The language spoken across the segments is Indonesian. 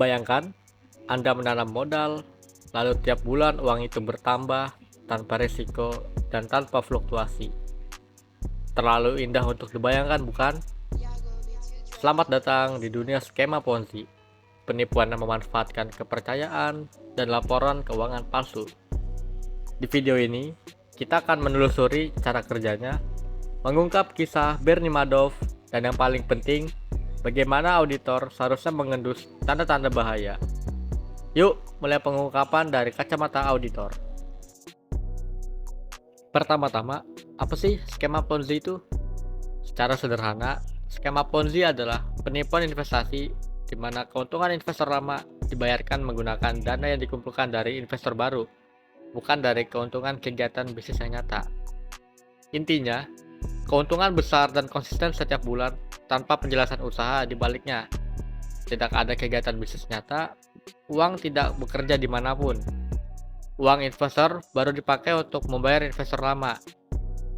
Bayangkan, Anda menanam modal, lalu tiap bulan uang itu bertambah tanpa risiko dan tanpa fluktuasi. Terlalu indah untuk dibayangkan, bukan? Selamat datang di dunia skema Ponzi, penipuan yang memanfaatkan kepercayaan dan laporan keuangan palsu. Di video ini, kita akan menelusuri cara kerjanya, mengungkap kisah Bernie Madoff, dan yang paling penting, bagaimana auditor seharusnya mengendus tanda-tanda bahaya. Yuk, mulai pengungkapan dari kacamata auditor. Pertama-tama, apa sih skema Ponzi itu? Secara sederhana, skema Ponzi adalah penipuan investasi di mana keuntungan investor lama dibayarkan menggunakan dana yang dikumpulkan dari investor baru, bukan dari keuntungan kegiatan bisnis yang nyata. Intinya, keuntungan besar dan konsisten setiap bulan tanpa penjelasan usaha di baliknya. Tidak ada kegiatan bisnis nyata, uang tidak bekerja dimanapun. Uang investor baru dipakai untuk membayar investor lama.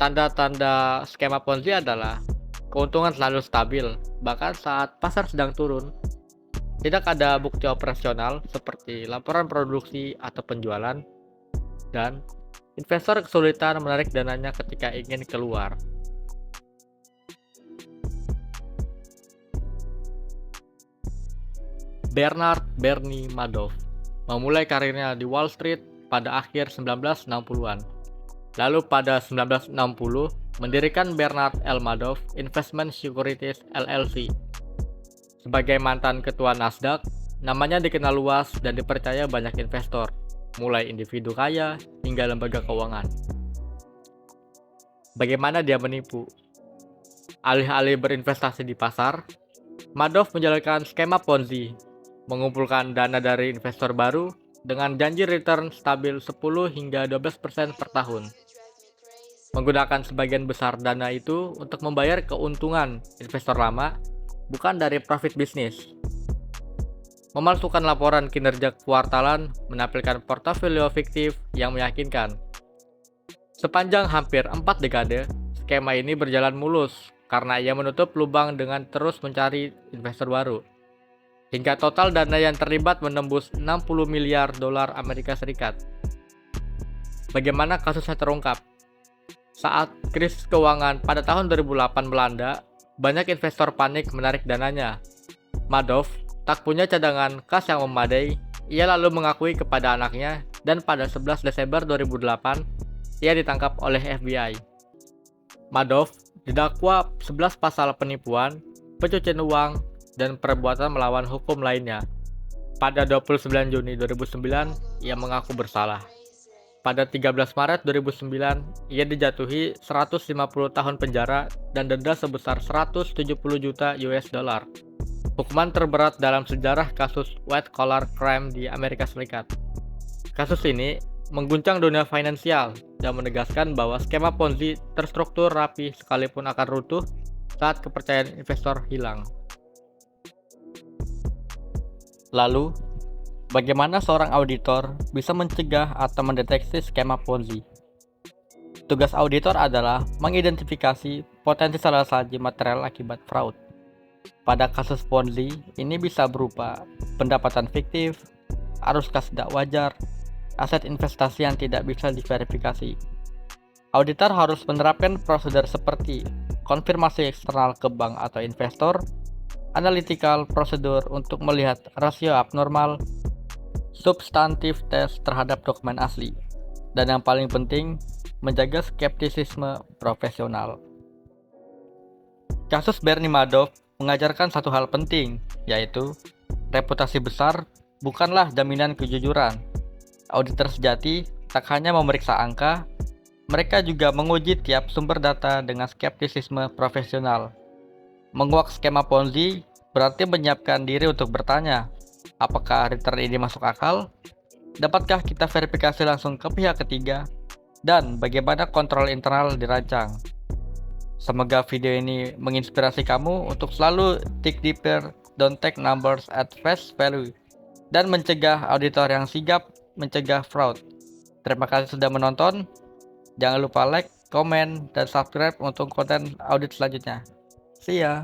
Tanda-tanda skema Ponzi adalah keuntungan selalu stabil, bahkan saat pasar sedang turun. Tidak ada bukti operasional seperti laporan produksi atau penjualan, dan investor kesulitan menarik dananya ketika ingin keluar. Bernard Bernie Madoff memulai karirnya di Wall Street pada akhir 1960-an. Lalu pada 1960, mendirikan Bernard L. Madoff Investment Securities LLC. Sebagai mantan ketua Nasdaq, namanya dikenal luas dan dipercaya banyak investor, mulai individu kaya hingga lembaga keuangan. Bagaimana dia menipu? Alih-alih berinvestasi di pasar, Madoff menjalankan skema Ponzi, mengumpulkan dana dari investor baru dengan janji return stabil 10 hingga 12% per tahun. Menggunakan sebagian besar dana itu untuk membayar keuntungan investor lama, bukan dari profit bisnis. Memalsukan laporan kinerja kuartalan, menampilkan portofolio fiktif yang meyakinkan. Sepanjang hampir 4 dekade, skema ini berjalan mulus karena ia menutup lubang dengan terus mencari investor baru. Hingga total dana yang terlibat menembus 60 miliar dolar Amerika Serikat. Bagaimana kasusnya terungkap? Saat krisis keuangan pada tahun 2008 melanda, banyak investor panik menarik dananya. Madoff tak punya cadangan kas yang memadai, ia lalu mengakui kepada anaknya dan pada 11 Desember 2008, ia ditangkap oleh FBI. Madoff didakwa 11 pasal penipuan, pencucian uang, dan perbuatan melawan hukum lainnya. Pada 29 Juni 2009, ia mengaku bersalah. Pada 13 Maret 2009, ia dijatuhi 150 tahun penjara dan denda sebesar 170 juta US dollar. Hukuman terberat dalam sejarah kasus white collar crime di Amerika Serikat. Kasus ini mengguncang dunia finansial dan menegaskan bahwa skema Ponzi terstruktur rapi sekalipun akan runtuh saat kepercayaan investor hilang. Lalu, bagaimana seorang auditor bisa mencegah atau mendeteksi skema Ponzi? Tugas auditor adalah mengidentifikasi potensi salah saji material akibat fraud. Pada kasus Ponzi, ini bisa berupa pendapatan fiktif, arus kas tidak wajar, aset investasi yang tidak bisa diverifikasi. Auditor harus menerapkan prosedur seperti konfirmasi eksternal ke bank atau investor, analytical prosedur untuk melihat rasio abnormal, substantif tes terhadap dokumen asli, dan yang paling penting, menjaga skeptisisme profesional. Kasus Bernie Madoff mengajarkan satu hal penting, yaitu reputasi besar bukanlah jaminan kejujuran. Auditor sejati tak hanya memeriksa angka, mereka juga menguji tiap sumber data dengan skeptisisme profesional. Menguak skema Ponzi berarti menyiapkan diri untuk bertanya, apakah return ini masuk akal? Dapatkah kita verifikasi langsung ke pihak ketiga? Dan bagaimana kontrol internal dirancang? Semoga video ini menginspirasi kamu untuk selalu dig deeper, don't take numbers at face value, dan mencegah auditor yang sigap mencegah fraud. Terima kasih sudah menonton. Jangan lupa like, komen, dan subscribe untuk konten audit selanjutnya. See ya!